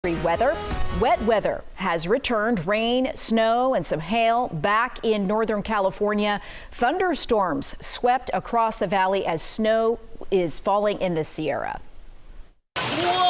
Weather. Wet weather has returned. Rain, snow, and some hail back in Northern California. Thunderstorms swept across the valley as snow is falling in the Sierra. Whoa!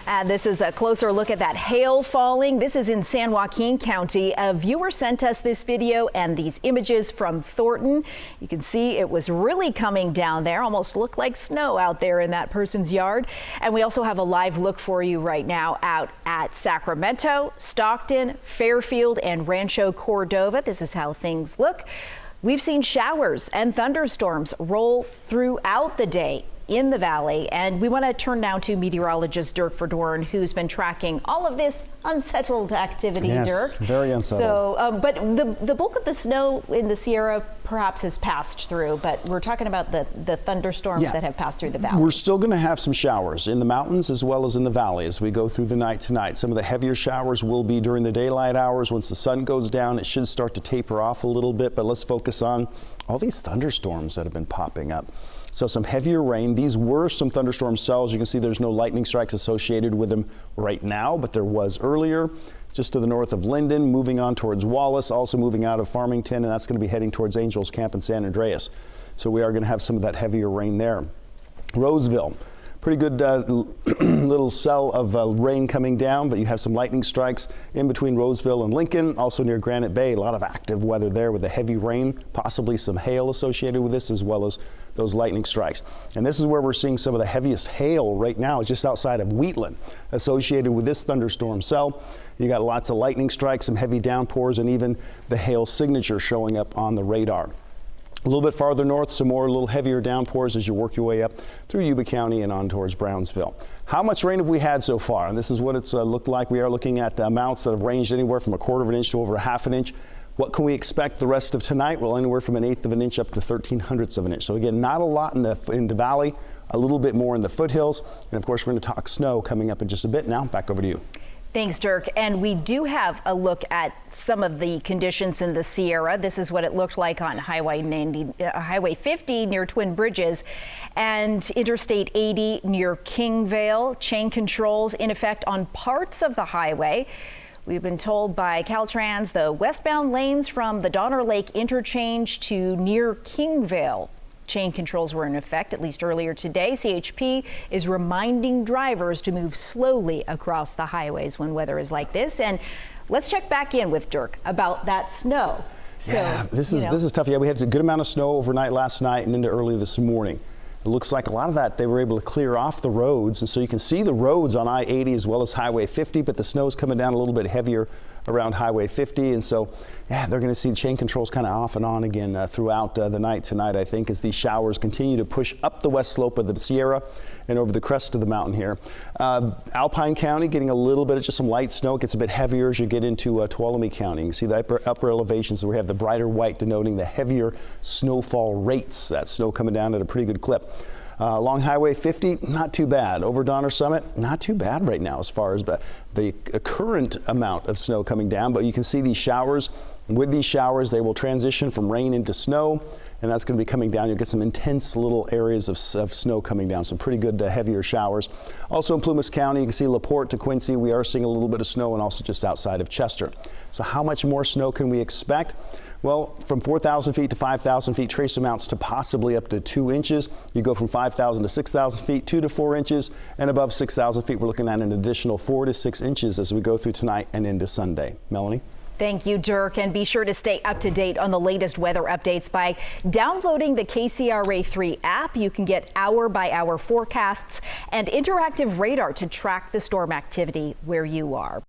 And this is a closer look at that hail falling. This is in San Joaquin County. A viewer sent us this video and these images from Thornton. You can see it was really coming down there. Almost looked like snow out there in that person's yard. And we also have a live look for you right now out at Sacramento, Stockton, Fairfield, and Rancho Cordova. This is how things look. We've seen showers and thunderstorms roll throughout the day in the valley, and we want to turn now to meteorologist Dirk Verdorn, who's been tracking all of this unsettled activity. Yes, Dirk, very unsettled. So, but the bulk of the snow in the Sierra perhaps has passed through, but we're talking about the thunderstorms that have passed through the valley. We're still going to have some showers in the mountains as well as in the valley as we go through the night tonight. Some of the heavier showers will be during the daylight hours. Once the sun goes down, it should start to taper off a little bit, but let's focus on all these thunderstorms that have been popping up. So some heavier rain. These were some thunderstorm cells. You can see there's no lightning strikes associated with them right now, but there was earlier just to the north of Linden, moving on towards Wallace, also moving out of Farmington, and that's going to be heading towards Angels Camp in San Andreas. So we are going to have some of that heavier rain there. Roseville. Pretty good little cell of rain coming down, but you have some lightning strikes in between Roseville and Lincoln, also near Granite Bay. A lot of active weather there with the heavy rain, possibly some hail associated with this, as well as those lightning strikes. And this is where we're seeing some of the heaviest hail right now, just outside of Wheatland, associated with this thunderstorm cell. You got lots of lightning strikes, some heavy downpours, and even the hail signature showing up on the radar. A little bit farther north, some more little heavier downpours as you work your way up through Yuba County and on towards Brownsville. How much rain have we had so far? And this is what it's looked like. We are looking at amounts that have ranged anywhere from 1/4 of an inch to over 1/2 an inch. What can we expect the rest of tonight? Well, anywhere from 1/8 of an inch up to 13/100ths of an inch. So again, not a lot in the valley, a little bit more in the foothills. And of course, we're going to talk snow coming up in just a bit. Now, back over to you. Thanks, Dirk. And we do have a look at some of the conditions in the Sierra. This is what it looked like on Highway 50 near Twin Bridges and Interstate 80 near Kingvale. Chain controls in effect on parts of the highway. We've been told by Caltrans the westbound lanes from the Donner Lake interchange to near Kingvale. Chain controls were in effect, at least earlier today. CHP is reminding drivers to move slowly across the highways when weather is like this. And let's check back in with Dirk about that snow. Yeah, this is tough. Yeah, we had a good amount of snow overnight last night and into early this morning. It looks like a lot of that they were able to clear off the roads, and so you can see the roads on I-80 as well as Highway 50, but the snow is coming down a little bit heavier around Highway 50, and so yeah, they're going to see chain controls kind of off and on again throughout the night tonight, I think, as these showers continue to push up the west slope of the Sierra and over the crest of the mountain here. Alpine County getting a little bit of just some light snow. It gets a bit heavier as you get into Tuolumne County. You can see the upper elevations where we have the brighter white denoting the heavier snowfall rates. That snow coming down at a pretty good clip. Along Highway 50, not too bad. Over Donner Summit, not too bad right now as far as the current amount of snow coming down, but you can see these showers. With these showers, they will transition from rain into snow, and that's going to be coming down. You'll get some intense little areas of snow coming down, some pretty good heavier showers. Also in Plumas County, you can see LaPorte to Quincy, we are seeing a little bit of snow, and also just outside of Chester. So how much more snow can we expect? Well, from 4,000 feet to 5,000 feet, trace amounts to possibly up to 2 inches. You go from 5,000 to 6,000 feet, 2 to 4 inches, and above 6,000 feet, we're looking at an additional 4 to 6 inches as we go through tonight and into Sunday. Melanie? Thank you, Dirk, and be sure to stay up to date on the latest weather updates by downloading the KCRA3 app. You can get hour-by-hour forecasts and interactive radar to track the storm activity where you are.